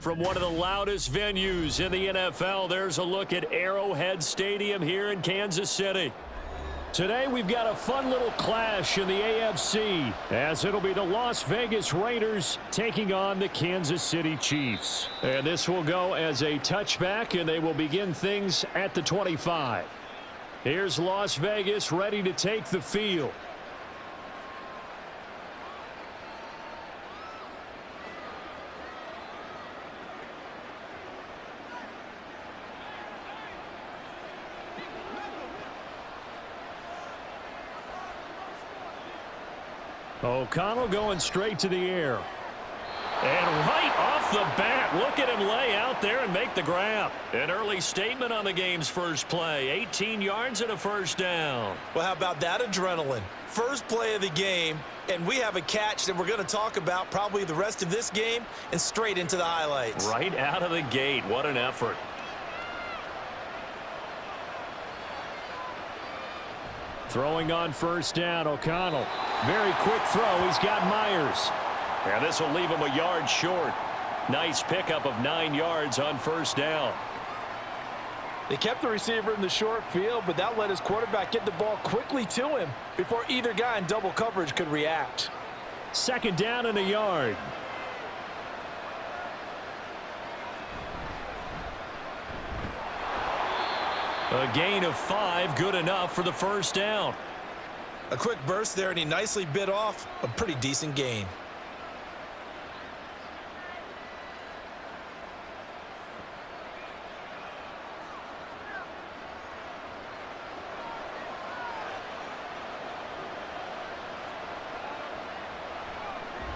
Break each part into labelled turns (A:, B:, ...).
A: From one of the loudest venues in the NFL, there's a look at Arrowhead Stadium here in Kansas City. Today we've got a fun little clash in the AFC, as it'll be the Las Vegas Raiders taking on the Kansas City Chiefs. And this will go as a touchback, and they will begin things at the 25. Here's Las Vegas ready to take the field. O'Connell going straight to the air. And right off the bat, look at him lay out there and make the grab. An early statement on the game's first play. 18 yards and a first down.
B: Well, how about that adrenaline? First play of the game, and we have a catch that we're going to talk about probably the rest of this game and straight into the highlights.
A: Right out of the gate. What an effort. Throwing on first down, O'Connell. Very quick throw. He's got Myers. And this will leave him a yard short. Nice pickup of 9 yards on first down.
C: They kept the receiver in the short field, but that let his quarterback get the ball quickly to him before either guy in double coverage could react.
A: Second down and a yard. A gain of 5, good enough for the first down.
B: A quick burst there, and he nicely bit off a pretty decent gain.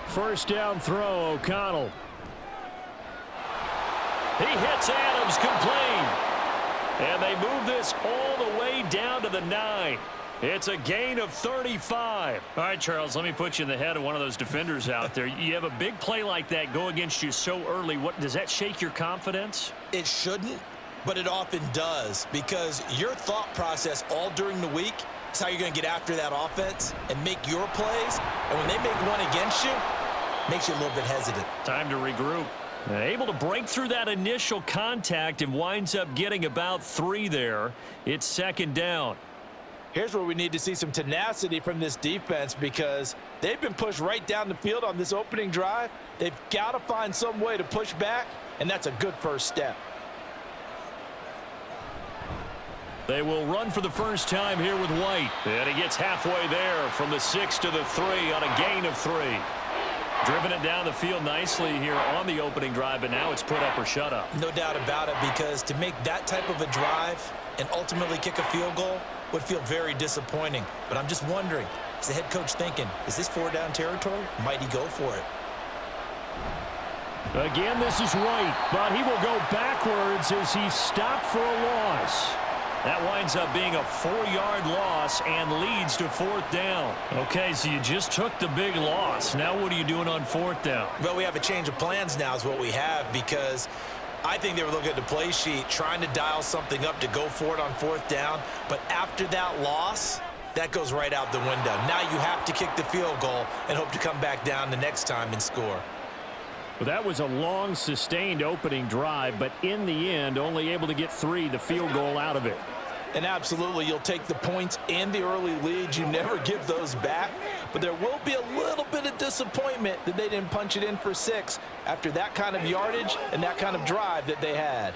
A: First down throw, O'Connell. He hits Adams, complete. And they move this all the way down to the 9. It's a gain of 35. All right, Charles, let me put you in the head of one of those defenders out there. You have a big play like that go against you so early. What does that shake your confidence?
B: It shouldn't, but it often does, because your thought process all during the week is how you're going to get after that offense and make your plays. And when they make one against you, it makes you a little bit hesitant.
A: Time to regroup. Able to break through that initial contact and winds up getting about 3 there. It's second down.
C: Here's where we need to see some tenacity from this defense, because they've been pushed right down the field on this opening drive. They've got to find some way to push back, and that's a good first step.
A: They will run for the first time here with White. And he gets halfway there from the 6 to the 3 on a gain of 3. Driven it down the field nicely here on the opening drive, but now it's put up or shut up.
B: No doubt about it, because to make that type of a drive and ultimately kick a field goal would feel very disappointing. But I'm just wondering, is the head coach thinking, is this 4-down territory? Might he go for it?
A: Again, this is White, but he will go backwards as he's stopped for a loss. That winds up being a 4-yard loss and leads to 4th down. Okay, so you just took the big loss. Now what are you doing on 4th down?
B: Well, we have a change of plans now is what we have, because I think they were looking at the play sheet, trying to dial something up to go for it on 4th down. But after that loss, that goes right out the window. Now you have to kick the field goal and hope to come back down the next time and score.
A: Well, that was a long, sustained opening drive, but in the end, only able to get 3, the field goal out of it.
C: And absolutely, you'll take the points and the early leads. You never give those back. But there will be a little bit of disappointment that they didn't punch it in for 6 after that kind of yardage and that kind of drive that they had.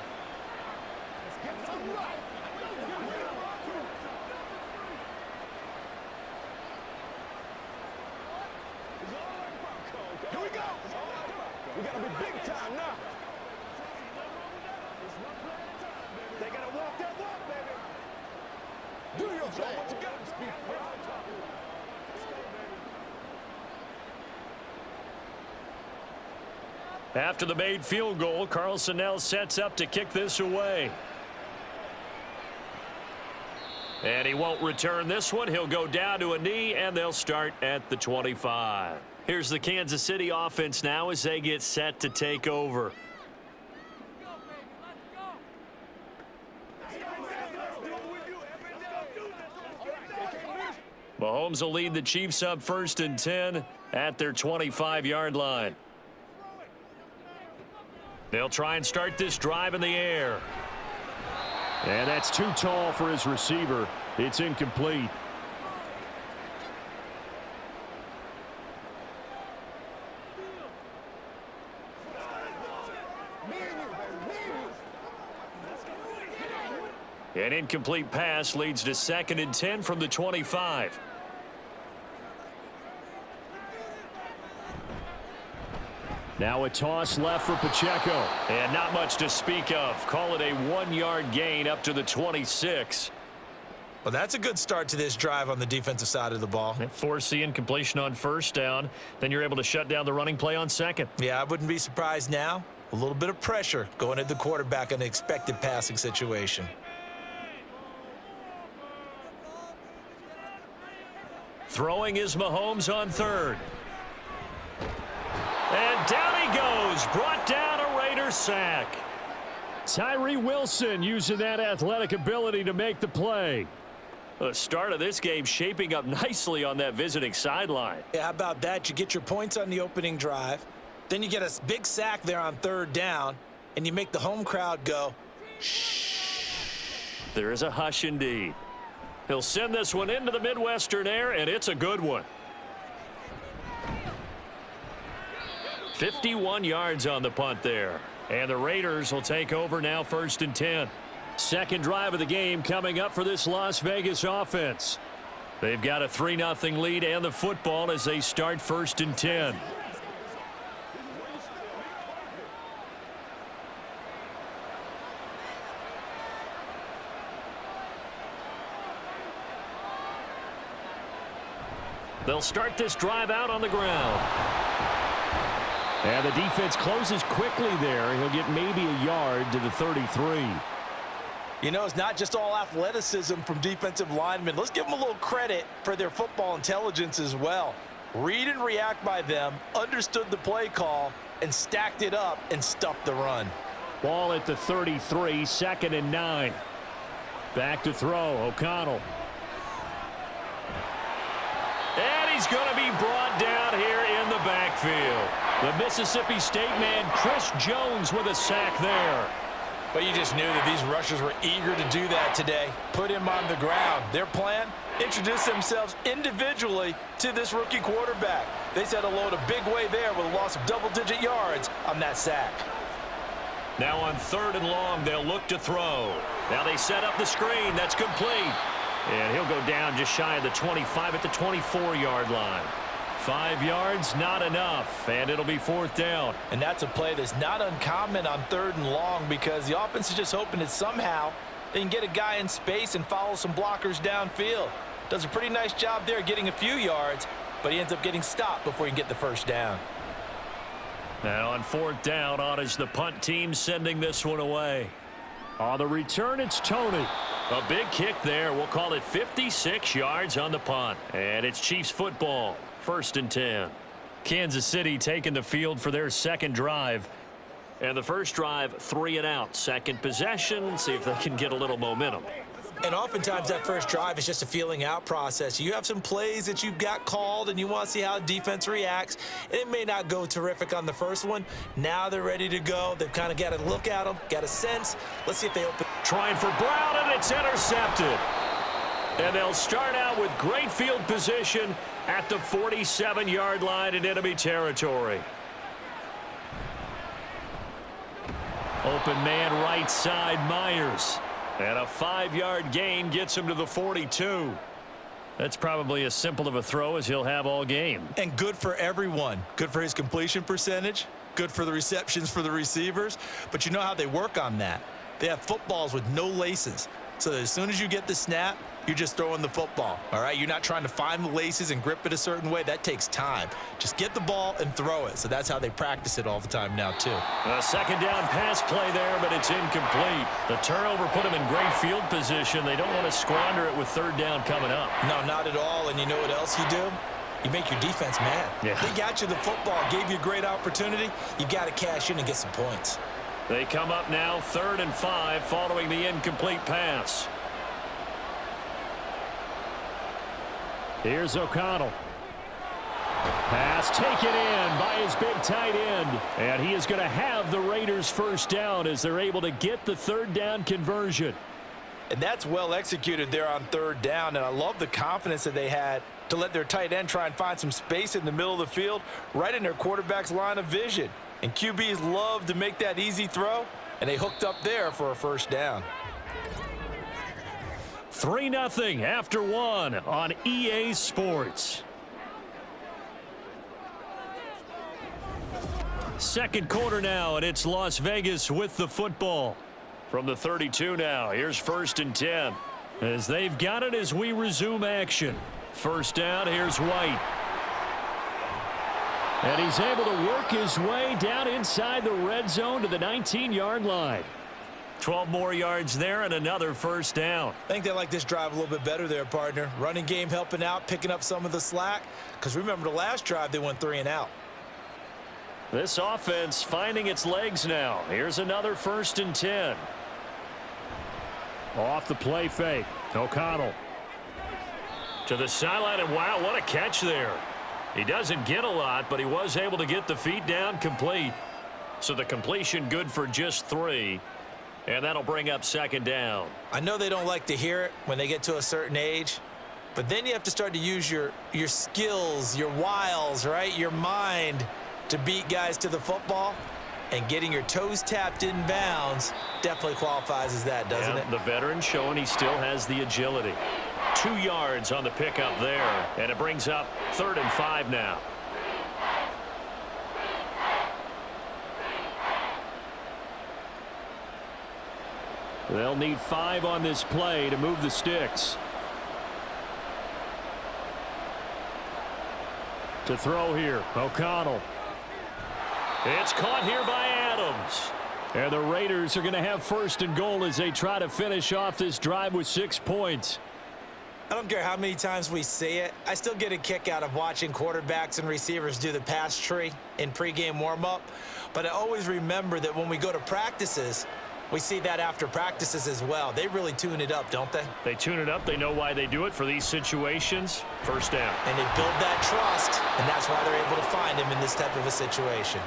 D: Here we go. We got to be big time now. They got to walk that walk, baby. Do your job. What you got?
A: After the made field goal, Carlson now sets up to kick this away. And he won't return this one. He'll go down to a knee, and they'll start at the 25. Here's the Kansas City offense now as they get set to take over. Mahomes will lead the Chiefs up 1st and 10 at their 25-yard line. They'll try and start this drive in the air. And that's too tall for his receiver. It's incomplete. An incomplete pass leads to 2nd and 10 from the 25. Now a toss left for Pacheco. And not much to speak of. Call it a 1-yard gain up to the 26.
B: Well, that's a good start to this drive on the defensive side of the ball.
A: Force the incompletion on 1st down. Then you're able to shut down the running play on 2nd.
B: Yeah, I wouldn't be surprised now. A little bit of pressure going at the quarterback in an expected passing situation.
A: Throwing is Mahomes on 3rd. And down he goes. Brought down a Raider sack. Tyree Wilson using that athletic ability to make the play. The start of this game shaping up nicely on that visiting sideline.
B: Yeah, how about that? You get your points on the opening drive. Then you get a big sack there on 3rd down. And you make the home crowd go, shh.
A: There is a hush indeed. He'll send this one into the Midwestern air, and it's a good one. 51 yards on the punt there. And the Raiders will take over now 1st and 10. Second drive of the game coming up for this Las Vegas offense. They've got a 3-0 lead and the football as they start 1st and 10. They'll start this drive out on the ground. And the defense closes quickly there. He'll get maybe a yard to the 33.
B: You know, it's not just all athleticism from defensive linemen. Let's give them a little credit for their football intelligence as well. Read and react by them, understood the play call, and stacked it up and stuffed the run.
A: Ball at the 33, 2nd and 9. Back to throw, O'Connell. And he's going to be brought down here in the backfield. The Mississippi State man, Chris Jones, with a sack there.
B: But you just knew that these rushers were eager to do that today. Put him on the ground. Their plan, introduce themselves individually to this rookie quarterback. They said hello to big way there with a loss of double-digit yards on that sack.
A: Now on 3rd and long, they'll look to throw. Now they set up the screen. That's complete. And he'll go down just shy of the 25 at the 24-yard line. 5 yards, not enough, and it'll be 4th down.
B: And that's a play that's not uncommon on 3rd and long because the offense is just hoping that somehow they can get a guy in space and follow some blockers downfield. Does a pretty nice job there getting a few yards, but he ends up getting stopped before he can get the 1st down.
A: Now on 4th down, on is the punt team sending this one away. On the return, it's Tony. A big kick there. We'll call it 56 yards on the punt. And it's Chiefs football. 1st and 10. Kansas City taking the field for their second drive. And the first drive, 3 and out. Second possession, see if they can get a little momentum.
B: And oftentimes that first drive is just a feeling out process. You have some plays that you've got called and you want to see how defense reacts. And it may not go terrific on the first one. Now they're ready to go. They've kind of got to look at them, got a sense. Let's see if they open.
A: Trying for Brown, and it's intercepted. And they'll start out with great field position at the 47-yard line in enemy territory. Open man right side, Myers. And a 5-yard gain gets him to the 42. That's probably as simple of a throw as he'll have all game.
B: And good for everyone. Good for his completion percentage. Good for the receptions for the receivers. But you know how they work on that. They have footballs with no laces. So that as soon as you get the snap, you're just throwing the football. All right? You're not trying to find the laces and grip it a certain way. That takes time. Just get the ball and throw it. So that's how they practice it all the time now, too.
A: A second down pass play there, but it's incomplete. The turnover put them in great field position. They don't want to squander it with 3rd down coming up.
B: No, not at all. And you know what else you do? You make your defense mad.
A: Yeah.
B: They got you the football, gave you a great opportunity. You got to cash in and get some points.
A: They come up now 3rd and 5 following the incomplete pass. Pass taken in by his big tight end. And he is going to have the Raiders first down as they're able to get the third down conversion.
C: And that's well executed there on third down. And I love the confidence that they had to let their tight end try and find some space in the middle of the field, right in their quarterback's line of vision. And QBs love to make that easy throw, and they hooked up there for a first down.
A: 3-0 after one on EA Sports. Second quarter now, and it's Las Vegas with the football. From the 32 now, here's 1st and 10. As they've got it as we resume action. First down, here's White. And he's able to work his way down inside the red zone to the 19-yard line. 12 more yards there and another first down.
B: I think they like this drive a little bit better there, partner. Running game helping out, picking up some of the slack. Because remember the last drive, they went 3 and out.
A: This offense finding its legs now. Here's another 1st and 10. Off the play fake. O'Connell. To the sideline, and wow, what a catch there. He doesn't get a lot, but he was able to get the feet down complete. So the completion good for just 3. And that'll bring up 2nd down.
B: I know they don't like to hear it when they get to a certain age, but then you have to start to use your skills, your wiles, right? Your mind to beat guys to the football. And getting your toes tapped in bounds definitely qualifies as that, doesn't it?
A: The veteran showing he still has the agility. 2 yards on the pickup there, and it brings up 3rd and 5 now. They'll need 5 on this play to move the sticks. To throw here, O'Connell. It's caught here by Adams. And the Raiders are going to have 1st and goal as they try to finish off this drive with 6 points.
B: I don't care how many times we see it. I still get a kick out of watching quarterbacks and receivers do the pass tree in pregame warm-up. But I always remember that when we go to practices, we see that after practices as well. They really tune it up, don't they?
A: They tune it up. They know why they do it for these situations. First down.
B: And they build that trust, and that's why they're able to find him in this type of a situation.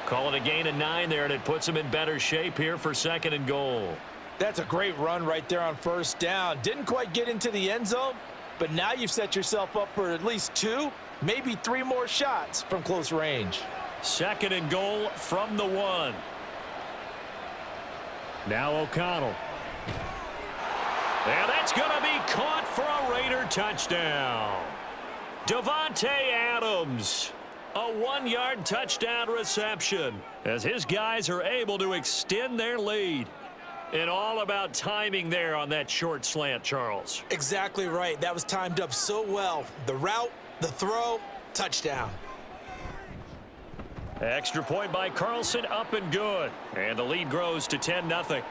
A: Call it a gain of 9 there, and it puts them in better shape here for 2nd and goal.
C: That's a great run right there on first down. Didn't quite get into the end zone, but now you've set yourself up for at least 2, maybe 3 more shots from close range.
A: 2nd and goal from the 1. Now O'Connell. And that's going to be caught for a Raider touchdown. Davante Adams. A 1-yard touchdown reception as his guys are able to extend their lead. And all about timing there on that short slant, Charles.
B: Exactly right. That was timed up so well. The route, the throw, touchdown.
A: Extra point by Carlson, up and good. And the lead grows to 10-0.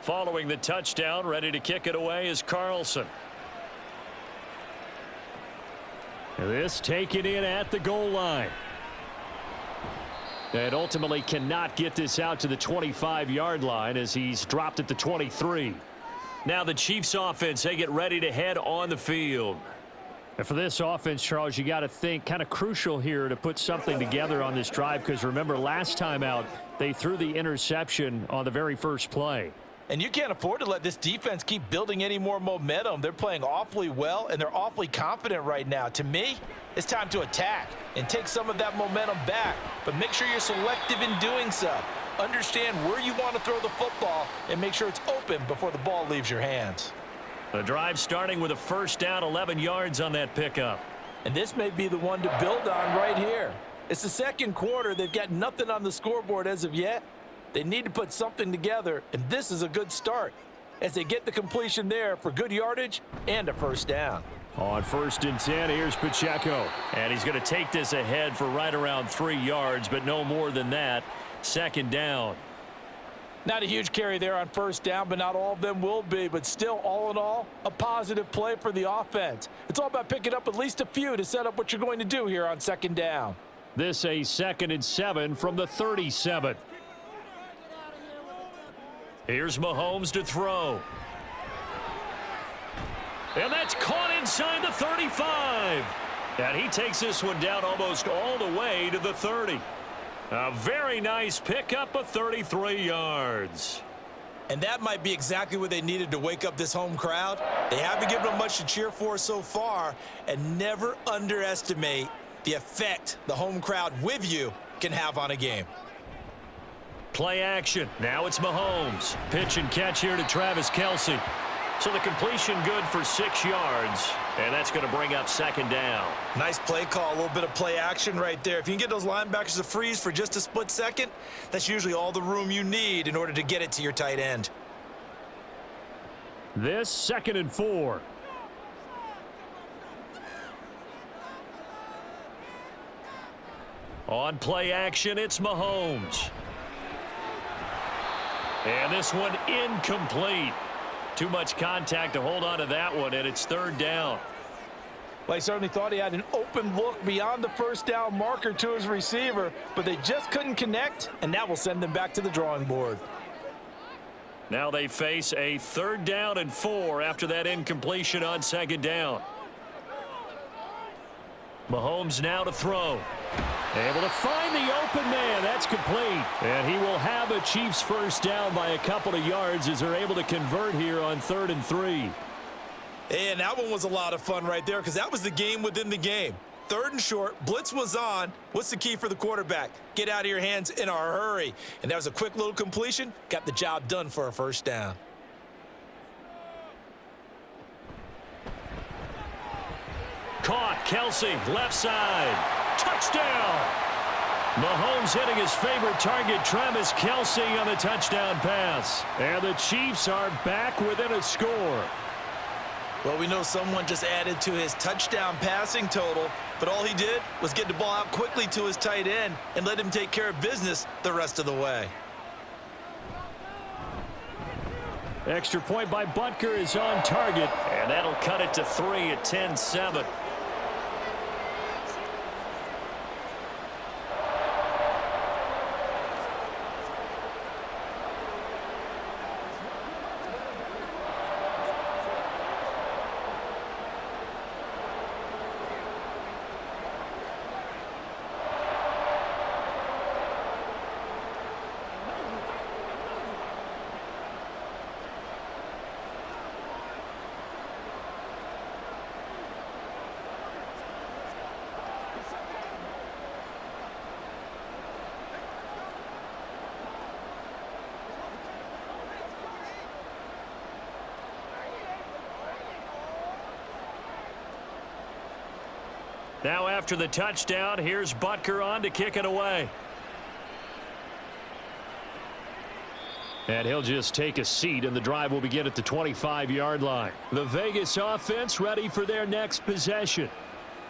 A: Following the touchdown, ready to kick it away is Carlson. This taken in at the goal line. And ultimately cannot get this out to the 25-yard line as he's dropped at the 23. Now the Chiefs offense, they get ready to head on the field. And for this offense, Charles, you got to think kind of crucial here to put something together on this drive, because remember last time out they threw the interception on the very first play.
C: And you can't afford to let this defense keep building any more momentum. They're playing awfully well, and they're awfully confident right now. To me, it's time to attack and take some of that momentum back. But make sure you're selective in doing so. Understand where you want to throw the football and make sure it's open before the ball leaves your hands.
A: The drive starting with a first down, 11 yards on that pickup.
C: And this may be the one to build on right here. It's the second quarter. They've got nothing on the scoreboard as of yet. They need to put something together, and this is a good start as they get the completion there for good yardage and a first down.
A: On 1st and 10, here's Pacheco. And he's going to take this ahead for right around 3 yards, but no more than that. 2nd down.
C: Not a huge carry there on first down, but not all of them will be. But still, all in all, a positive play for the offense. It's all about picking up at least a few to set up what you're going to do here on 2nd down.
A: This a 2nd and 7 from the 37. Here's Mahomes to throw. And that's caught inside the 35. And he takes this one down almost all the way to the 30. A very nice pickup of 33 yards.
B: And that might be exactly what they needed to wake up this home crowd. They haven't given them much to cheer for so far, and never underestimate the effect the home crowd with you can have on a game.
A: Play action. Now it's Mahomes. Pitch and catch here to Travis Kelce. So the completion good for 6 yards, and that's going to bring up 2nd down.
B: Nice play call, a little bit of play action right there. If you can get those linebackers to freeze for just a split second, that's usually all the room you need in order to get it to your tight end.
A: This 2nd and 4. On play action, it's Mahomes. And this one incomplete. Too much contact to hold on to that one, and it's 3rd down.
C: Well, he certainly thought he had an open look beyond the first down marker to his receiver, but they just couldn't connect, and that will send them back to the drawing board.
A: Now they face a 3rd down and 4 after that incompletion on 2nd down. Mahomes now to throw. Able to find the open man. That's complete. And he will have a Chiefs first down by a couple of yards as they're able to convert here on 3rd and 3.
B: And that one was a lot of fun right there because that was the game within the game. 3rd and short. Blitz was on. What's the key for the quarterback? Get out of your hands in a hurry. And that was a quick little completion. Got the job done for a first down.
A: Caught. Kelce, left side. Touchdown! Mahomes hitting his favorite target, Travis Kelce, on the touchdown pass. And the Chiefs are back within a score.
B: Well, we know someone just added to his touchdown passing total, but all he did was get the ball out quickly to his tight end and let him take care of business the rest of the way.
A: Extra point by Butker is on target, and that'll cut it to 3 at 10-7. Now after the touchdown, here's Butker on to kick it away. And he'll just take a seat, and the drive will begin at the 25-yard line. The Vegas offense ready for their next possession.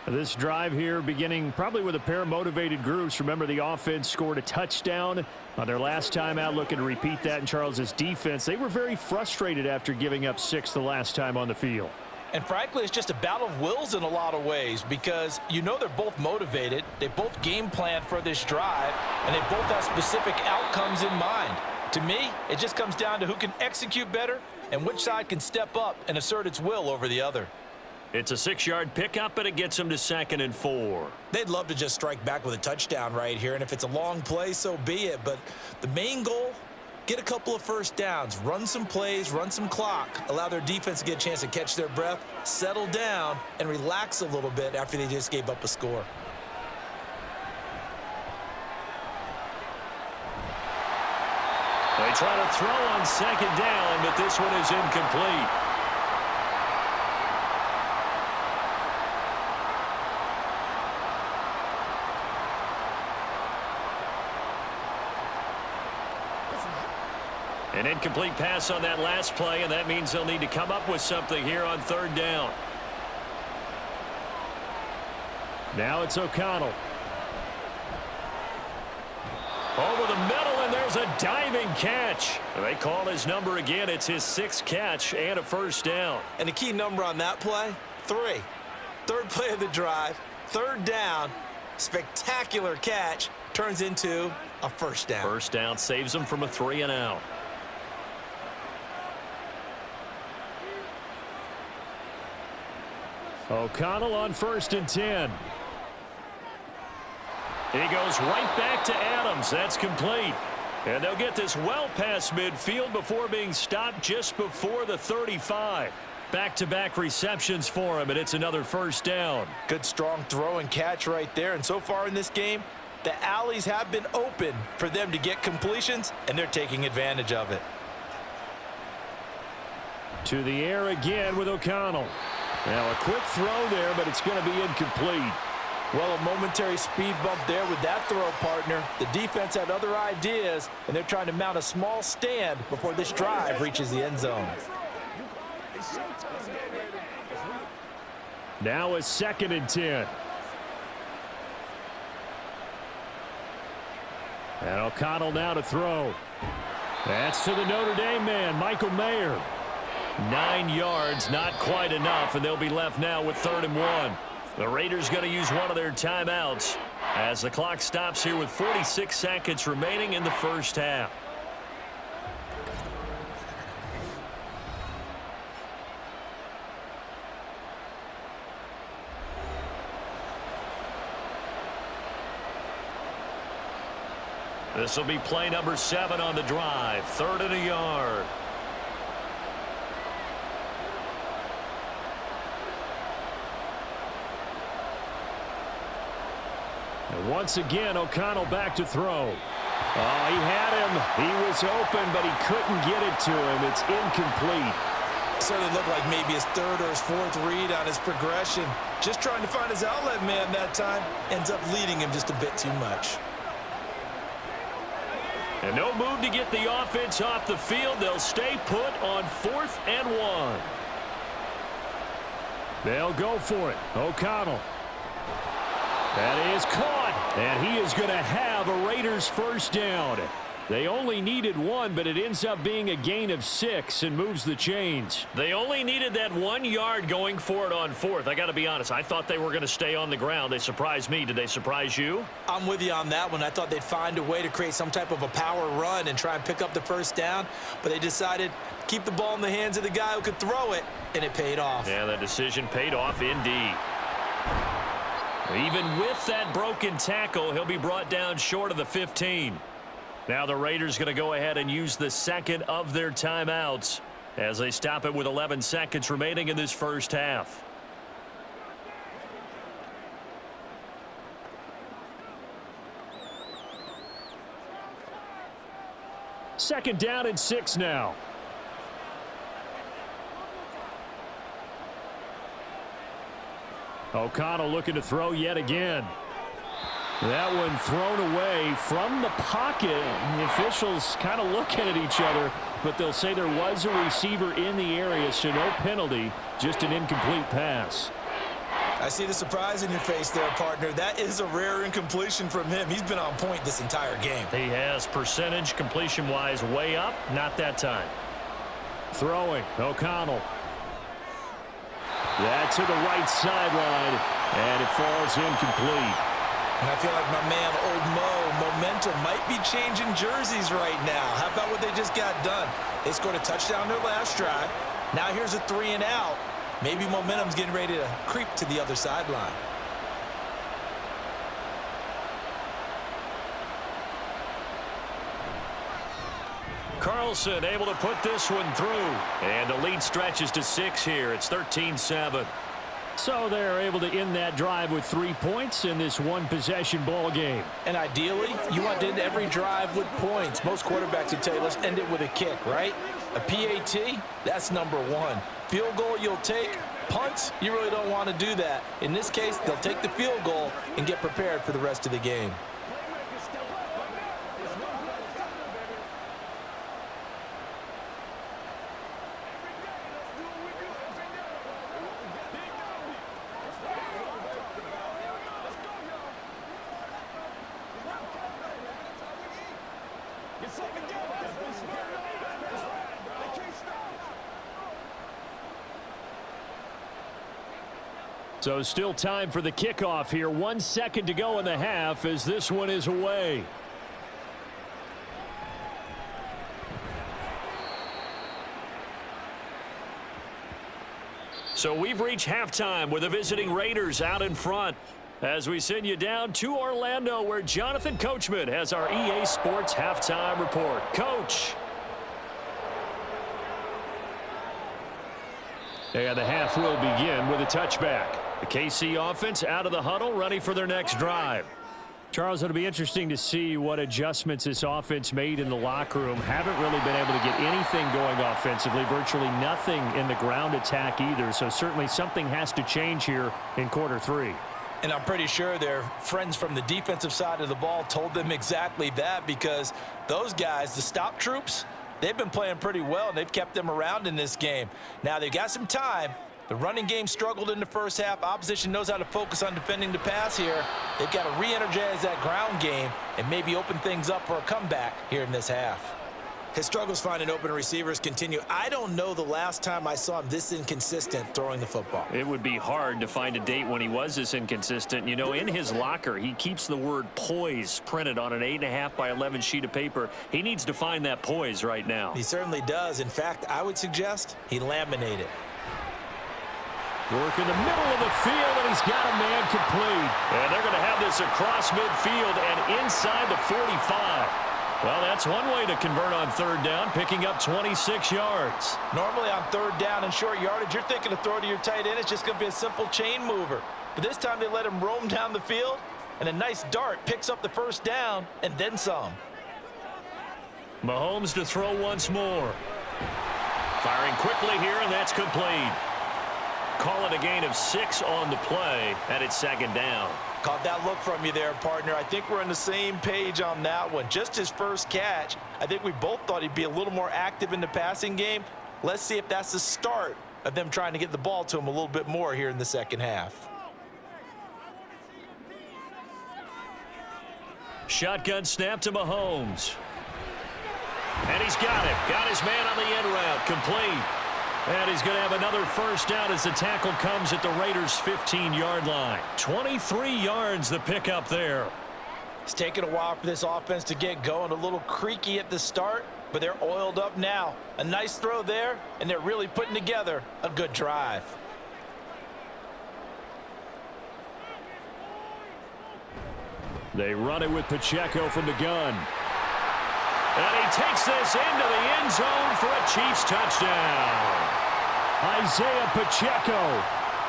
A: This drive here beginning probably with a pair of motivated groups. Remember, the offense scored a touchdown on their last time out, looking to repeat that in Charles's defense. They were very frustrated after giving up 6 the last time on the field.
C: And frankly, it's just a battle of wills in a lot of ways because you know they're both motivated. They both game planned for this drive, and they both have specific outcomes in mind. To me, it just comes down to who can execute better and which side can step up and assert its will over the other.
A: It's a 6-yard pickup, and it gets them to 2nd and 4.
B: They'd love to just strike back with a touchdown right here, and if it's a long play, so be it. But the main goal, get a couple of first downs, run some plays, run some clock, allow their defense to get a chance to catch their breath, settle down, and relax a little bit after they just gave up a score.
A: They try to throw on 2nd down, but this one is incomplete. An incomplete pass on that last play, and that means they'll need to come up with something here on third down. Now it's O'Connell. Over the middle, and there's a diving catch. They call his number again. It's his 6th catch and a first down.
B: And the key number on that play, 3. Third play of the drive, third down, spectacular catch, turns into a first down.
A: First down saves them from a 3 and out. O'Connell on 1st and 10. He goes right back to Adams. That's complete. And they'll get this well past midfield before being stopped just before the 35. Back-to-back receptions for him, and it's another first down.
C: Good strong throw and catch right there. And so far in this game, the alleys have been open for them to get completions, and they're taking advantage of it.
A: To the air again with O'Connell. Now a quick throw there, but it's going to be incomplete.
C: Well, a momentary speed bump there with that throw, partner. The defense had other ideas, and they're trying to mount a small stand before this drive reaches the end zone.
A: Now a 2nd and 10. And O'Connell now to throw. That's to the Notre Dame man, Michael Mayer. 9 yards, not quite enough, and they'll be left now with 3rd and 1. The Raiders going to use one of their timeouts as the clock stops here with 46 seconds remaining in the first half. This will be play number 7 on the drive. 3rd and a yard. And once again, O'Connell back to throw. Oh, he had him. He was open, but he couldn't get it to him. It's incomplete.
B: Certainly looked like maybe his 3rd or his 4th read on his progression. Just trying to find his outlet man that time. Ends up leading him just a bit too much.
A: And no move to get the offense off the field. They'll stay put on 4th and 1. They'll go for it. O'Connell. That is caught, and he is going to have a Raiders first down. They only needed 1, but it ends up being a gain of 6 and moves the chains. They only needed that 1 yard going for it on 4th. I got to be honest, I thought they were going to stay on the ground. They surprised me. Did they surprise you?
B: I'm with you on that one. I thought they'd find a way to create some type of a power run and try and pick up the first down, but they decided to keep the ball in the hands of the guy who could throw it, and it paid off.
A: Yeah, that decision paid off indeed. Even with that broken tackle, he'll be brought down short of the 15. Now the Raiders going to go ahead and use the 2nd of their timeouts as they stop it with 11 seconds remaining in this first half. Second down and 6 now. O'Connell looking to throw yet again. That one thrown away from the pocket. The officials kind of looking at each other, but they'll say there was a receiver in the area, so no penalty, just an incomplete pass.
B: I see the surprise in your face there, partner. That is a rare incompletion from him. He's been on point this entire game.
A: He has percentage completion-wise way up, not that time. Throwing, O'Connell. That's to the right sideline, and it falls incomplete.
B: And I feel like my man, Old Mo, momentum might be changing jerseys right now. How about what they just got done? They scored a touchdown their last drive. Now here's a 3 and out. Maybe momentum's getting ready to creep to the other sideline.
A: Carlson able to put this one through. And the lead stretches to 6 here. It's 13-7. So they're able to end that drive with 3 points in this one-possession ball game.
C: And ideally, you want to end every drive with points. Most quarterbacks would tell you, let's end it with a kick, right? A PAT, that's number 1. Field goal you'll take. Punts, you really don't want to do that. In this case, they'll take the field goal and get prepared for the rest of the game.
D: Get something together. They can't stop.
A: So still time for the kickoff here. 1 second to go in the half as this one is away. So we've reached halftime with the visiting Raiders out in front as we send you down to Orlando where Jonathan Coachman has our EA Sports halftime report. Coach. And the half will begin with a touchback. The KC offense out of the huddle, ready for their next drive. Charles, it'll be interesting to see what adjustments this offense made in the locker room. Haven't really been able to get anything going offensively, virtually nothing in the ground attack either. So certainly something has to change here in quarter three.
C: And I'm pretty sure their friends from the defensive side of the ball told them exactly that, because those guys, the stop troops, they've been playing pretty well, and they've kept them around in this game. Now, they've got some time. The running game struggled in the first half. Opposition knows how to focus on defending the pass here. They've got to re-energize that ground game and maybe open things up for a comeback here in this half.
B: His struggles finding open receivers continue. I don't know the last time I saw him this inconsistent throwing the football.
A: It would be hard to find a date when he was this inconsistent. You know, in his locker, he keeps the word poise printed on an 8.5 by 11 sheet of paper. He needs to find that poise right now.
B: He certainly does. In fact, I would suggest he laminate it.
A: Work in the middle of the field, and he's got a man complete. And they're going to have this across midfield and inside the 45. Well, that's one way to convert on third down, picking up 26 yards.
C: Normally on third down and short yardage, you're thinking to throw to your tight end. It's just going to be a simple chain mover. But this time they let him roam down the field, and a nice dart picks up the first down and then some.
A: Mahomes to throw once more. Firing quickly here, and that's complete. Call it a gain of 6 on the play, and it's second down.
C: Caught that look from you there, partner. I think we're on the same page on that one. Just his first catch, I think we both thought he'd be a little more active in the passing game. Let's see if that's the start of them trying to get the ball to him a little bit more here in the second half.
A: Shotgun snap to Mahomes. And he's got it. Got his man on the end route. Complete. And he's going to have another first down as the tackle comes at the Raiders' 15-yard line. 23 yards the pickup there.
C: It's taken a while for this offense to get going. A little creaky at the start, but they're oiled up now. A nice throw there, and they're really putting together a good drive.
A: They run it with Pacheco from the gun. And he takes this into the end zone for a Chiefs touchdown. Isaiah Pacheco,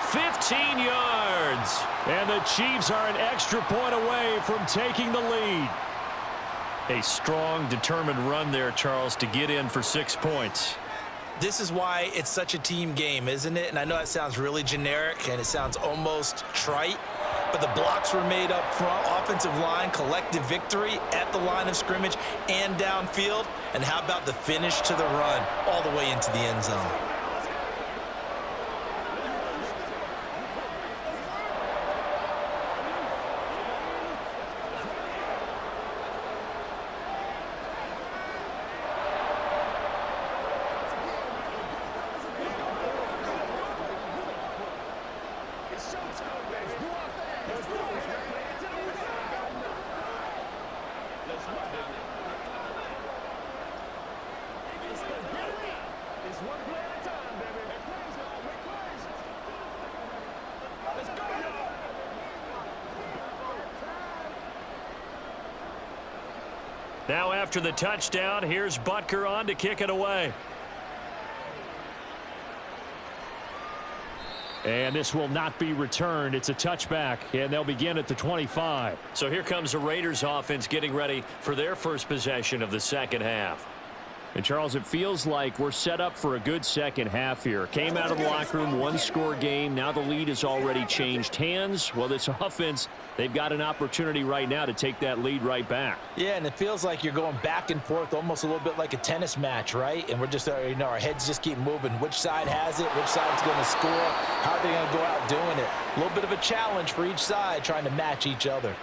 A: 15 yards. And the Chiefs are an extra point away from taking the lead. A strong, determined run there, Charles, to get in for 6 points.
B: This is why it's such a team game, isn't it? And I know that sounds really generic and it sounds almost trite, but the blocks were made up front, offensive line, collective victory at the line of scrimmage and downfield. And how about the finish to the run all the way into the end zone?
A: Now after the touchdown, here's Butker on to kick it away. And this will not be returned. It's a touchback, and they'll begin at the 25. So here comes the Raiders offense getting ready for their first possession of the second half. And, Charles, it feels like we're set up for a good second half here. Came out of the locker room, one-score game. Now the lead has already changed hands. Well, this offense, they've got an opportunity right now to take that lead right back.
C: Yeah, and it feels like you're going back and forth, almost a little bit like a tennis match, right? And we're just, our heads just keep moving. Which side has it? Which side's going to score? How are they going to go out doing it? A little bit of a challenge for each side, trying to match each other.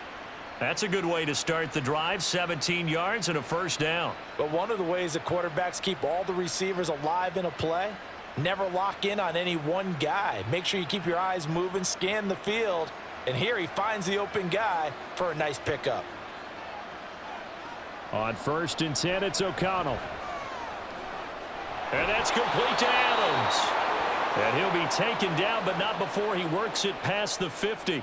A: That's a good way to start the drive. 17 yards and a first down.
C: But one of the ways that quarterbacks keep all the receivers alive in a play, never lock in on any one guy. Make sure you keep your eyes moving, scan the field, and here he finds the open guy for a nice pickup.
A: On 1st and 10, it's O'Connell. And that's complete to Adams. And he'll be taken down, but not before he works it past the 50.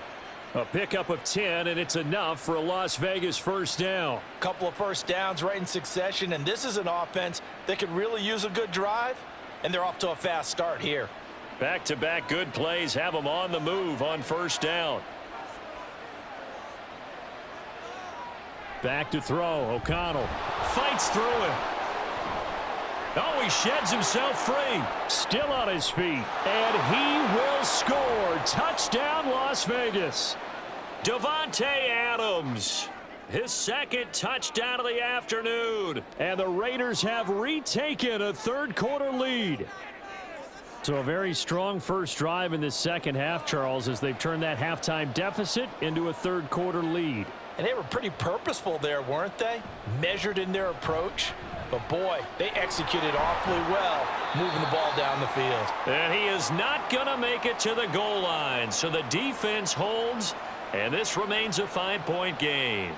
A: A pickup of 10, and it's enough for a Las Vegas first down.
C: Couple of first downs right in succession, and this is an offense that could really use a good drive, and they're off to a fast start here.
A: Back-to-back good plays have them on the move on first down. Back to throw. O'Connell fights through him. Oh, he sheds himself free. Still on his feet. And he will score. Touchdown, Las Vegas. Davante Adams. His second touchdown of the afternoon. And the Raiders have retaken a third-quarter lead. So a very strong first drive in the second half, Charles, as they've turned that halftime deficit into a third-quarter lead.
C: And they were pretty purposeful there, weren't they? Measured in their approach. But, boy, they executed awfully well moving the ball down the field.
A: And he is not going to make it to the goal line. So the defense holds, and this remains a 5-point game.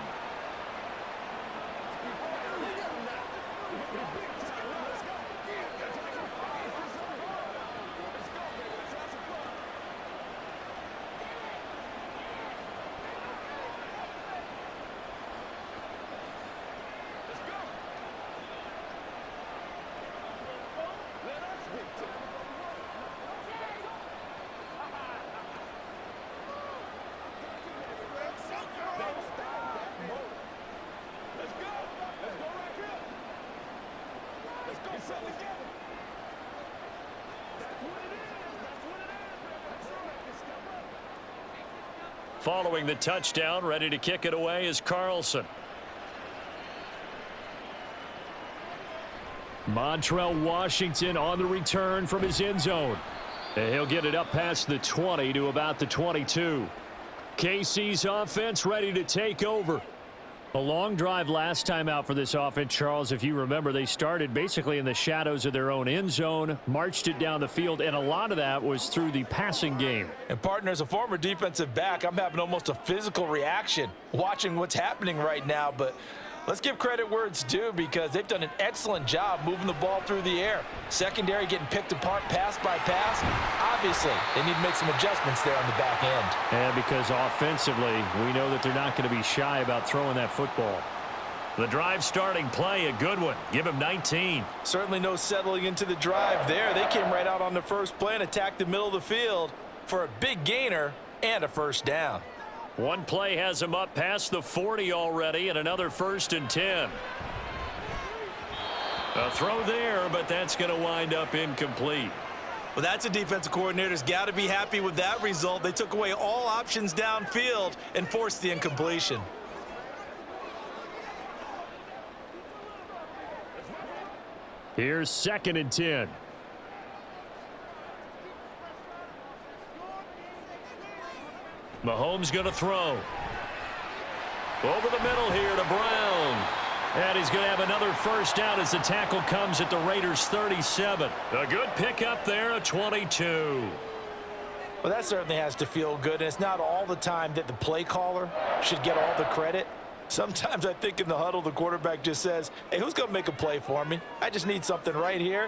A: Following the touchdown, ready to kick it away is Carlson. Montrell Washington on the return from his end zone. And he'll get it up past the 20 to about the 22. KC's offense ready to take over. A long drive last time out for this offense, Charles. If you remember, they started basically in the shadows of their own end zone, marched it down the field, and a lot of that was through the passing game.
C: And, partner, as a former defensive back, I'm having almost a physical reaction watching what's happening right now. But let's give credit where it's due, because they've done an excellent job moving the ball through the air. Secondary getting picked apart pass by pass. Obviously, they need to make some adjustments there on the back end.
A: And because offensively, we know that they're not going to be shy about throwing that football. The drive starting play, a good one. Give him 19.
C: Certainly no settling into the drive there. They came right out on the first play and attacked the middle of the field for a big gainer and a first down.
A: One play has him up past the 40 already, and another 1st and 10. A throw there, but that's going to wind up incomplete.
B: Well, that's a defensive coordinator's got to be happy with that result. They took away all options downfield and forced the incompletion.
A: Here's 2nd and 10. Mahomes going to throw. Over the middle here to Brown. And he's going to have another first down as the tackle comes at the Raiders' 37. A good pickup there, a 22.
C: Well, that certainly has to feel good, and it's not all the time that the play caller should get all the credit. Sometimes I think in the huddle, the quarterback just says, hey, who's going to make a play for me? I just need something right here.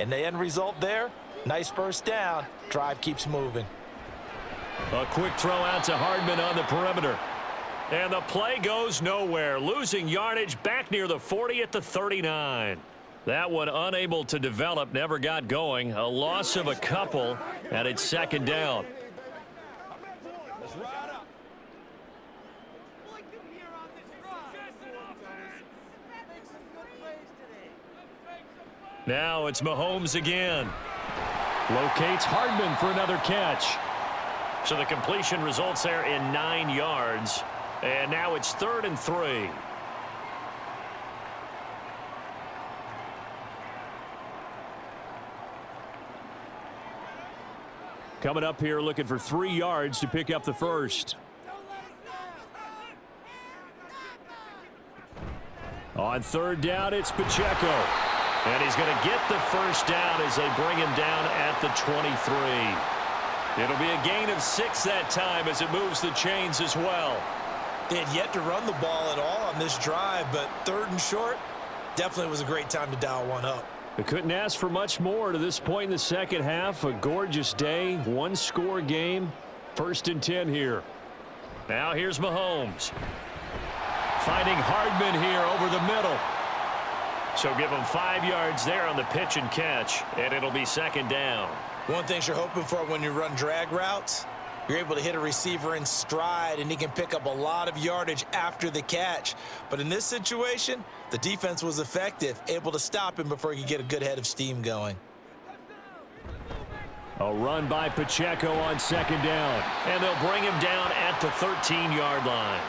C: And the end result there, nice first down. Drive keeps moving.
A: A quick throw out to Hardman on the perimeter. And the play goes nowhere. Losing yardage back near the 40 at the 39. That one unable to develop, never got going. A loss of a couple, and it's 2nd down. Now it's Mahomes again. Locates Hardman for another catch. So the completion results there in 9 yards. And now it's 3rd and 3. Coming up here looking for 3 yards to pick up the first. On third down, it's Pacheco. And he's going to get the first down as they bring him down at the 23. It'll be a gain of 6 that time as it moves the chains as well.
B: They had yet to run the ball at all on this drive, but third and short definitely was a great time to dial one up.
A: They couldn't ask for much more to this point in the second half. A gorgeous day, one-score game. 1st and 10 here. Now here's Mahomes. Finding Hardman here over the middle. So give him 5 yards there on the pitch and catch, and it'll be 2nd down.
B: One thing you're hoping for when you run drag routes, you're able to hit a receiver in stride, and he can pick up a lot of yardage after the catch. But in this situation, the defense was effective, able to stop him before he could get a good head of steam going.
A: A run by Pacheco on 2nd down, and they'll bring him down at the 13-yard line.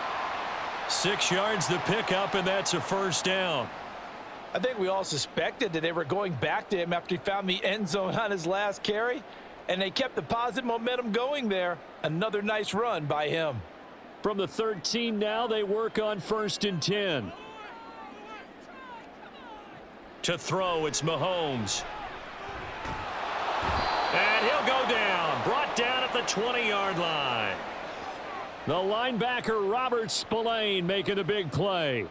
A: 6 yards the pickup, and that's a 1st down.
C: I think we all suspected that they were going back to him after he found the end zone on his last carry, and they kept the positive momentum going there. Another nice run by him.
A: From the 13 now, they work on 1st and 10. To throw, it's Mahomes. And he'll go down, brought down at the 20-yard line. The linebacker, Robert Spillane, making a big play.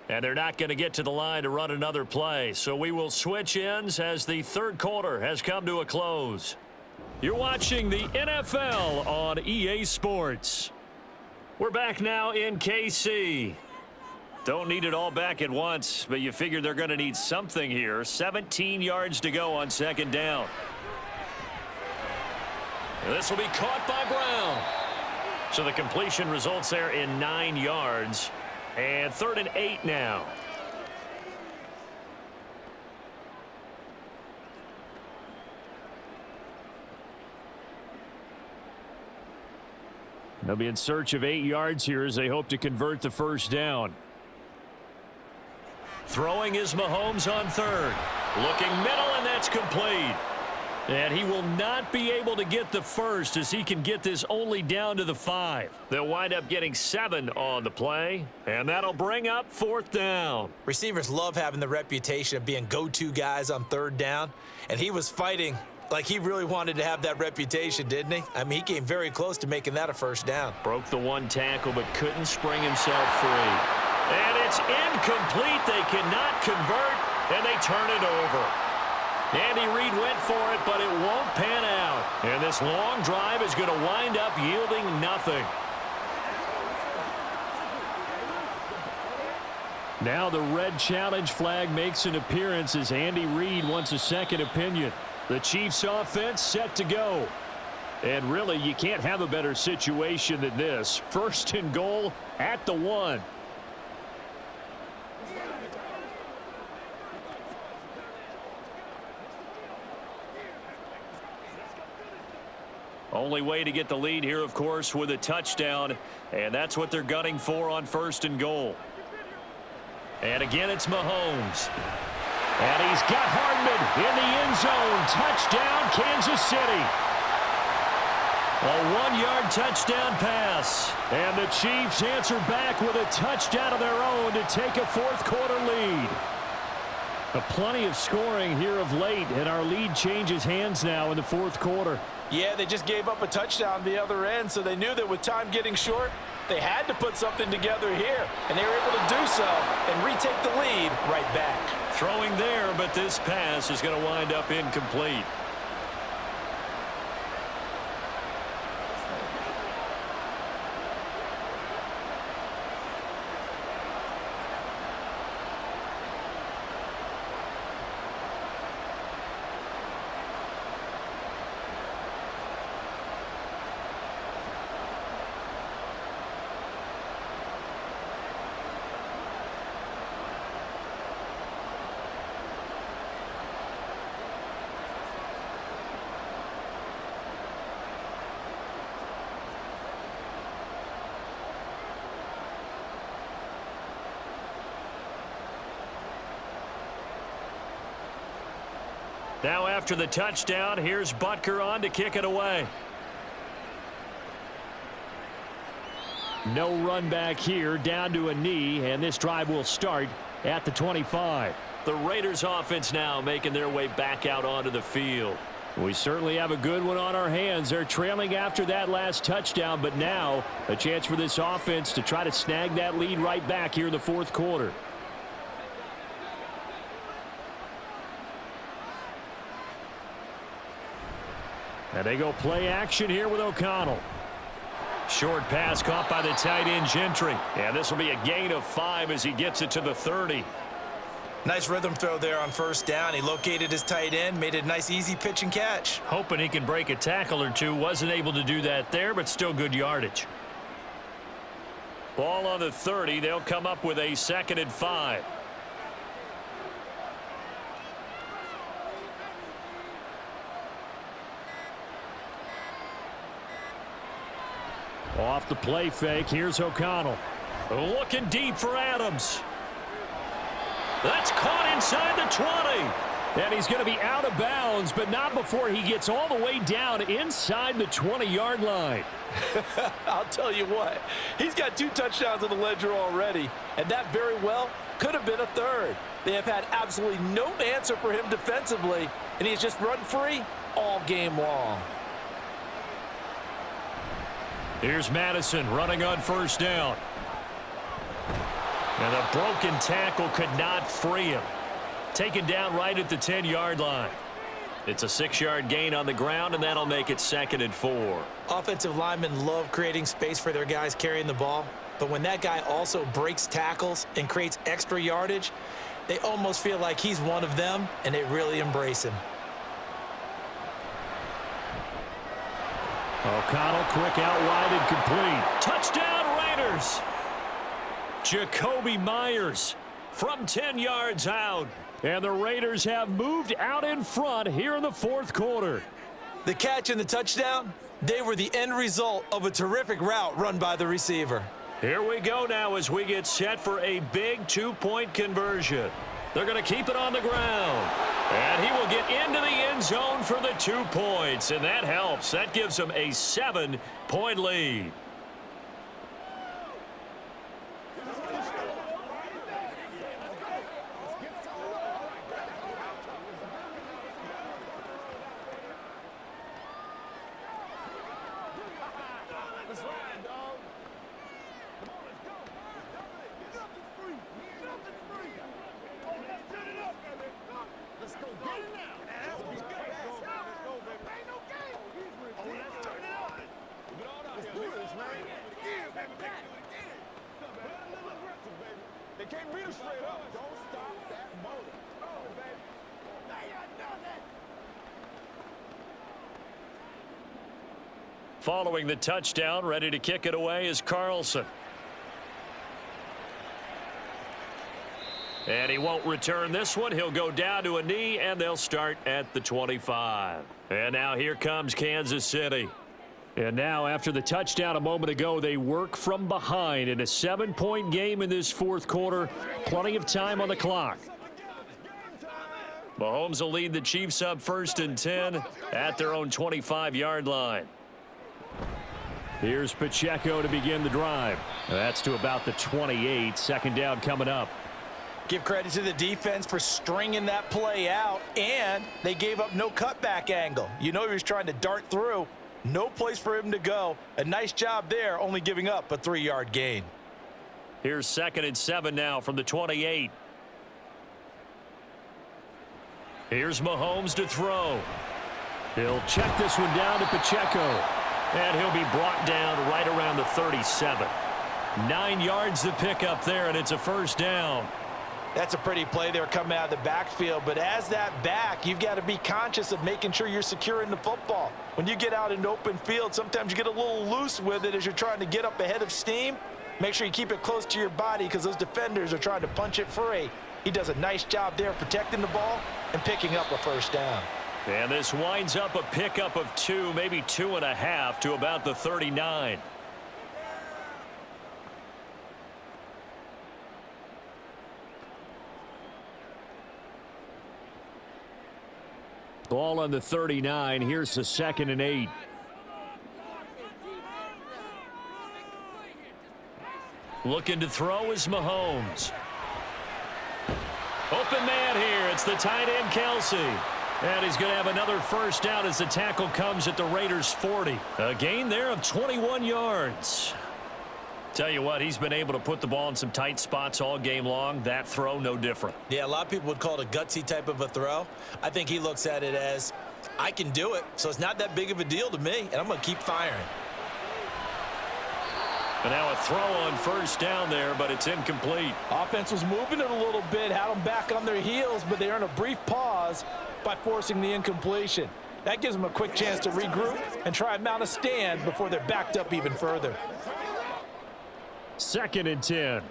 A: And they're not going to get to the line to run another play. So we will switch ends as the 3rd quarter has come to a close. You're watching the NFL on EA Sports. We're back now in KC. Don't need it all back at once, but you figure they're going to need something here. 17 yards to go on 2nd down. And this will be caught by Brown. So the completion results there in 9 yards. And 3rd and 8 now. They'll be in search of 8 yards here as they hope to convert the 1st down. Throwing is Mahomes on 3rd. Looking middle, and that's complete. And he will not be able to get the 1st as he can get this only down to the 5. They'll wind up getting 7 on the play, and that'll bring up 4th down.
B: Receivers love having the reputation of being go-to guys on 3rd down, and he was fighting like he really wanted to have that reputation, didn't he? I mean, he came very close to making that a 1st down.
A: Broke the 1 tackle, but couldn't spring himself free. And it's incomplete. They cannot convert, and they turn it over. Andy Reid went for it, but it won't pan out. And this long drive is going to wind up yielding nothing. Now the red challenge flag makes an appearance as Andy Reid wants a second opinion. The Chiefs offense set to go. And really, you can't have a better situation than this. 1st and goal at the 1. Only way to get the lead here, of course, with a touchdown, and that's what they're gunning for on 1st and goal. And again, it's Mahomes. And he's got Hardman in the end zone. Touchdown, Kansas City. A 1-yard touchdown pass. And the Chiefs answer back with a touchdown of their own to take a 4th quarter lead. Plenty of scoring here of late, and our lead changes hands now in the 4th quarter.
C: Yeah, they just gave up a touchdown the other end, so they knew that with time getting short, they had to put something together here, and they were able to do so and retake the lead right back.
A: Throwing there, but this pass is going to wind up incomplete. Now after the touchdown, here's Butker on to kick it away. No run back here, down to a knee, and this drive will start at the 25. The Raiders offense now making their way back out onto the field. We certainly have a good one on our hands. They're trailing after that last touchdown, but now a chance for this offense to try to snag that lead right back here in the fourth quarter. And they go play action here with O'Connell. Short pass caught by the tight end Gentry. And this will be a gain of 5 as he gets it to the 30.
B: Nice rhythm throw there on first down. He located his tight end, made it a nice easy pitch and catch.
A: Hoping he can break a tackle or two. Wasn't able to do that there, but still good yardage. Ball on the 30. They'll come up with a 2nd and 5. Off the play fake. Here's O'Connell. Looking deep for Adams. That's caught inside the 20. And he's going to be out of bounds, but not before he gets all the way down inside the 20-yard line.
C: I'll tell you what, he's got 2 touchdowns in the ledger already, and that very well could have been a 3rd. They have had absolutely no answer for him defensively, and he's just run free all game long.
A: Here's Madison running on first down. And a broken tackle could not free him. Taken down right at the 10-yard line. It's a 6-yard gain on the ground, and that'll make it 2nd and 4.
B: Offensive linemen love creating space for their guys carrying the ball, but when that guy also breaks tackles and creates extra yardage, they almost feel like he's one of them, and they really embrace him.
A: O'Connell quick out wide and complete. Touchdown Raiders! Jacoby Myers from 10 yards out. And the Raiders have moved out in front here in the fourth quarter.
B: The catch and the touchdown, they were the end result of a terrific route run by the receiver.
A: Here we go now as we get set for a big 2-point conversion. They're going to keep it on the ground. And he will get into the end zone for the 2 points. And that helps. That gives them a 7-point lead. Following the touchdown, ready to kick it away is Carlson. And he won't return this one. He'll go down to a knee, and they'll start at the 25. And now here comes Kansas City. And now after the touchdown a moment ago, they work from behind in a 7-point game in this fourth quarter. Plenty of time on the clock. Mahomes will lead the Chiefs up 1st and 10 at their own 25-yard line. Here's Pacheco to begin the drive. That's to about the 28. 2nd down coming up.
B: Give credit to the defense for stringing that play out, and they gave up no cutback angle. You know he was trying to dart through. No place for him to go. A nice job there, only giving up a 3-yard gain.
A: Here's 2nd and 7 now from the 28. Here's Mahomes to throw. He'll check this one down to Pacheco. And he'll be brought down right around the 37. 9 yards to pick up there, and it's a 1st down.
B: That's a pretty play there coming out of the backfield, but as that back, you've got to be conscious of making sure you're securing the football. When you get out in open field, sometimes you get a little loose with it as you're trying to get up ahead of steam. Make sure you keep it close to your body because those defenders are trying to punch it free. He does a nice job there protecting the ball and picking up a 1st down.
A: And this winds up a pickup of 2, maybe 2.5 to about the 39. Ball on the 39. Here's the 2nd and 8. Looking to throw is Mahomes. Open man here. It's the tight end, Kelsey. And he's going to have another first down as the tackle comes at the Raiders' 40. A gain there of 21 yards. Tell you what, he's been able to put the ball in some tight spots all game long. That throw, no different.
B: Yeah, a lot of people would call it a gutsy type of a throw. I think he looks at it as, I can do it, so it's not that big of a deal to me, and I'm going to keep firing.
A: And now a throw on first down there, but it's incomplete.
C: Offense was moving it a little bit, had them back on their heels, but they earned a brief pause by forcing the incompletion. That gives them a quick chance to regroup and try and mount a stand before they're backed up even further.
A: 2nd and 10.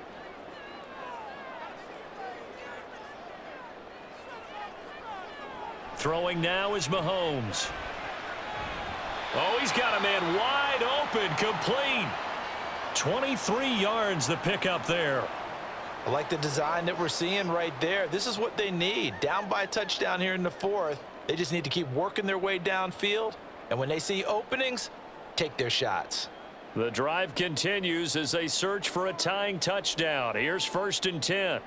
A: Throwing now is Mahomes. Oh, he's got a man wide open, complete. 23 yards the pickup there.
C: I like the design that we're seeing right there. This is what they need. Down by a touchdown here in the 4th. They just need to keep working their way downfield. And when they see openings, take their shots.
A: The drive continues as they search for a tying touchdown. Here's 1st and 10.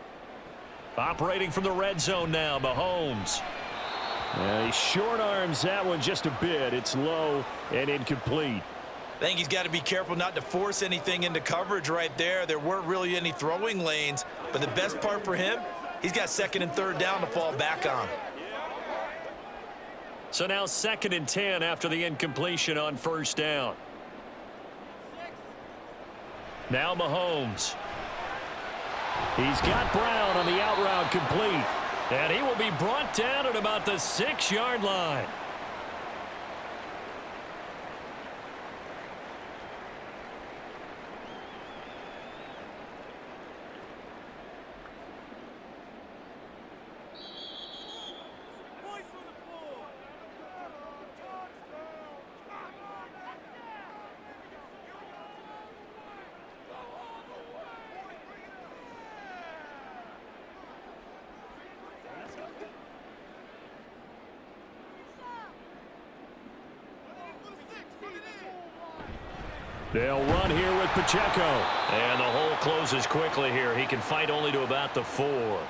A: Operating from the red zone now, Mahomes. He short arms that one just a bit. It's low and incomplete.
B: I think he's got to be careful not to force anything into coverage right there. There weren't really any throwing lanes, but the best part for him, he's got 2nd and 3rd down to fall back on.
A: So now 2nd and 10 after the incompletion on first down. Now Mahomes. He's got Brown on the out route complete. And he will be brought down at about the 6-yard line. They'll run here with Pacheco. And the hole closes quickly here. He can fight only to about the 4.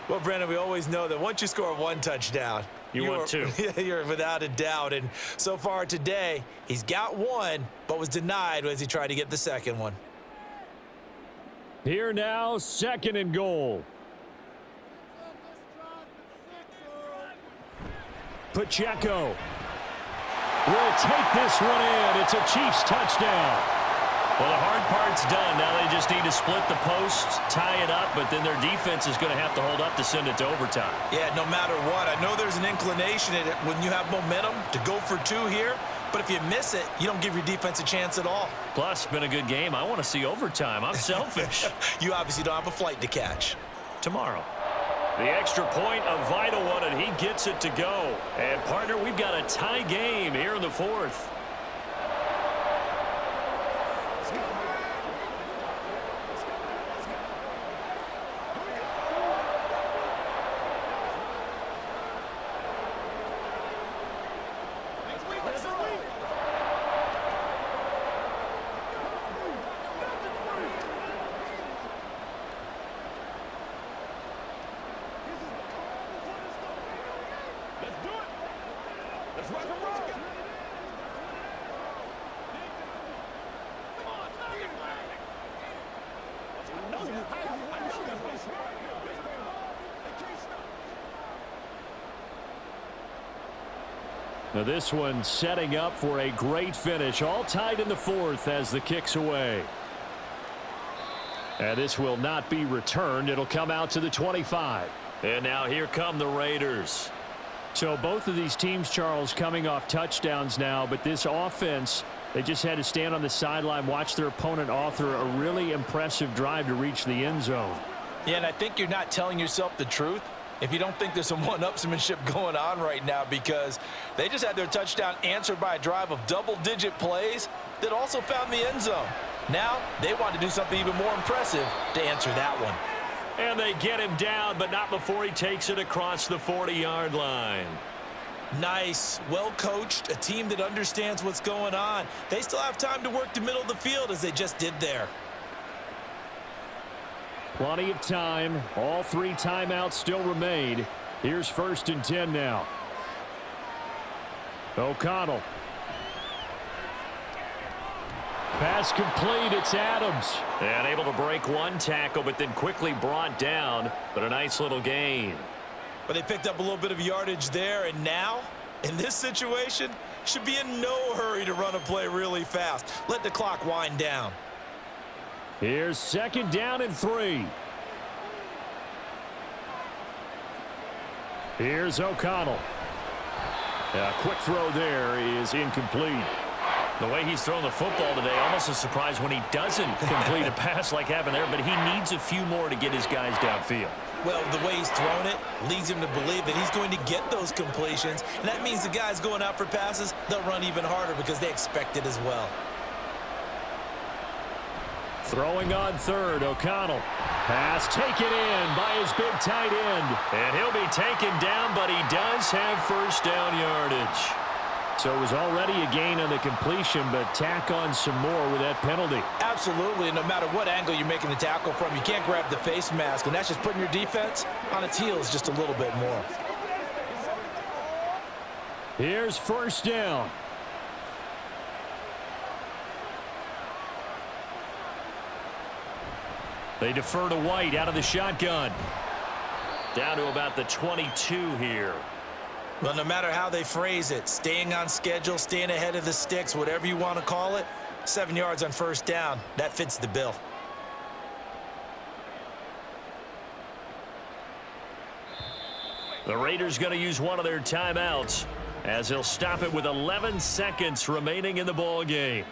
B: Well, Brandon, we always know that once you score 1 touchdown,
A: you want 2.
B: You're without a doubt. And so far today, he's got 1, but was denied as he tried to get the 2nd one.
A: Here now, 2nd and goal. Pacheco will take this one in. It's a Chiefs touchdown. Well, the hard part's done. Now they just need to split the posts, tie it up, but then their defense is going to have to hold up to send it to overtime.
B: Yeah, no matter what. I know there's an inclination in it when you have momentum to go for 2 here, but if you miss it, you don't give your defense a chance at all.
A: Plus, it's been a good game. I want to see overtime. I'm selfish.
B: You obviously don't have a flight to catch.
A: Tomorrow. The extra point, a vital one, and he gets it to go. And, partner, we've got a tie game here in the 4th. Now this one setting up for a great finish. All tied in the 4th as the kick's away. And this will not be returned. It'll come out to the 25. And now here come the Raiders. So both of these teams, Charles, coming off touchdowns now, but this offense, they just had to stand on the sideline, watch their opponent author a really impressive drive to reach the end zone.
C: Yeah, and I think you're not telling yourself the truth if you don't think there's some one-upsmanship going on right now, because they just had their touchdown answered by a drive of double-digit plays that also found the end zone. Now they want to do something even more impressive to answer that one.
A: And they get him down, but not before he takes it across the 40-yard line.
B: Nice, well coached, a team that understands what's going on. They still have time to work the middle of the field as they just did there.
A: Plenty of time. All 3 timeouts still remain. Here's 1st and 10 now. O'Connell. Pass complete. It's Adams. And able to break 1 tackle, but then quickly brought down. But a nice little gain.
B: But they picked up a little bit of yardage there, and now, in this situation, should be in no hurry to run a play really fast. Let the clock wind down.
A: Here's 2nd down and 3. Here's O'Connell. A quick throw there is incomplete. The way he's throwing the football today, almost a surprise when he doesn't complete a pass like happened there, but he needs a few more to get his guys downfield.
B: Well, the way he's thrown it leads him to believe that he's going to get those completions, and that means the guys going out for passes, they'll run even harder because they expect it as well.
A: Throwing on 3rd, O'Connell. Pass taken in by his big tight end. And he'll be taken down, but he does have 1st down yardage. So it was already a gain on the completion, but tack on some more with that penalty.
C: Absolutely, and no matter what angle you're making the tackle from, you can't grab the face mask, and that's just putting your defense on its heels just a little bit more.
A: Here's 1st down. They defer to White out of the shotgun. Down to about the 22 here.
B: Well, no matter how they phrase it, staying on schedule, staying ahead of the sticks, whatever you want to call it, 7 yards on 1st down, that fits the bill.
A: The Raiders going to use one of their timeouts as he'll stop it with 11 seconds remaining in the ball game.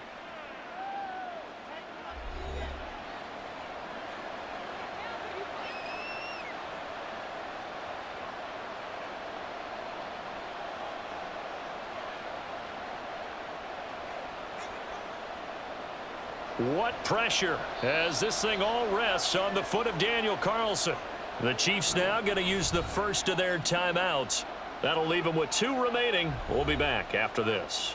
A: What pressure as this thing all rests on the foot of Daniel Carlson. The Chiefs now going to use the 1st of their timeouts. That'll leave them with 2 remaining. We'll be back after this.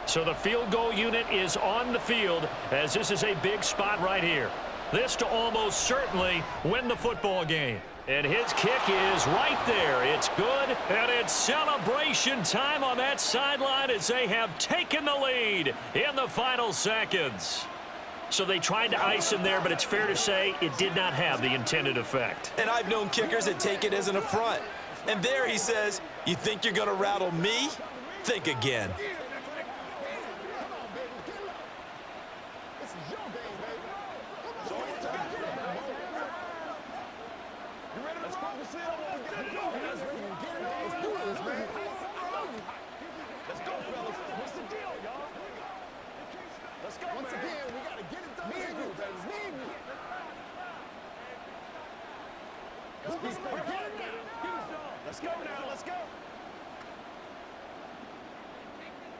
A: So the field goal unit is on the field as this is a big spot right here. This to almost certainly win the football game. And his kick is right there. It's good, and it's celebration time on that sideline as they have taken the lead in the final seconds. So they tried to ice him there, but it's fair to say it did not have the intended effect.
B: And I've known kickers that take it as an affront. And there he says, you think you're going to rattle me? Think again.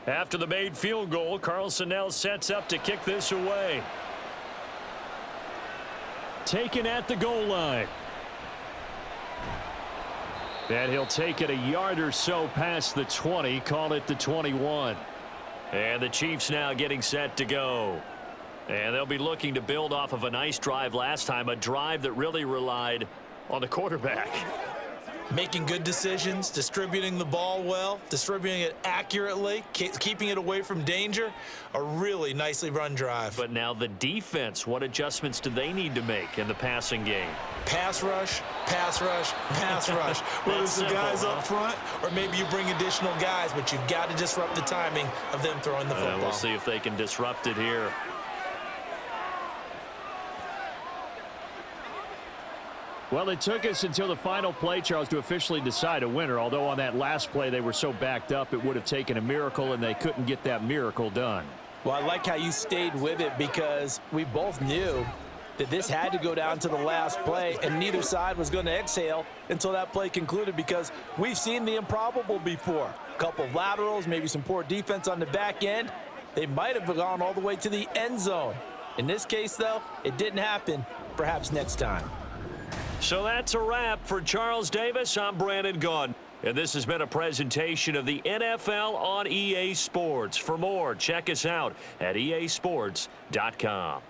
A: After the made field goal, Carlson now sets up to kick this away. Taken at the goal line. And he'll take it a yard or so past the 20, call it the 21. And the Chiefs now getting set to go. And they'll be looking to build off of a nice drive last time, a drive that really relied on the quarterback.
B: Making good decisions, distributing the ball well, distributing it accurately, keeping it away from danger. A really nicely run drive.
A: But now the defense, what adjustments do they need to make in the passing game?
B: Pass rush, pass rush, pass rush. Whether it's the guys up front or maybe you bring additional guys, but you've got to disrupt the timing of them throwing the football.
A: We'll see if they can disrupt it here. Well, it took us until the final play, Charles, to officially decide a winner, although on that last play they were so backed up it would have taken a miracle, and they couldn't get that miracle done.
C: Well, I like how you stayed with it because we both knew that this had to go down to the last play, and neither side was going to exhale until that play concluded, because we've seen the improbable before. A couple of laterals, maybe some poor defense on the back end. They might have gone all the way to the end zone. In this case, though, it didn't happen. Perhaps next time.
A: So that's a wrap for Charles Davis. I'm Brandon Gunn. And this has been a presentation of the NFL on EA Sports. For more, check us out at easports.com.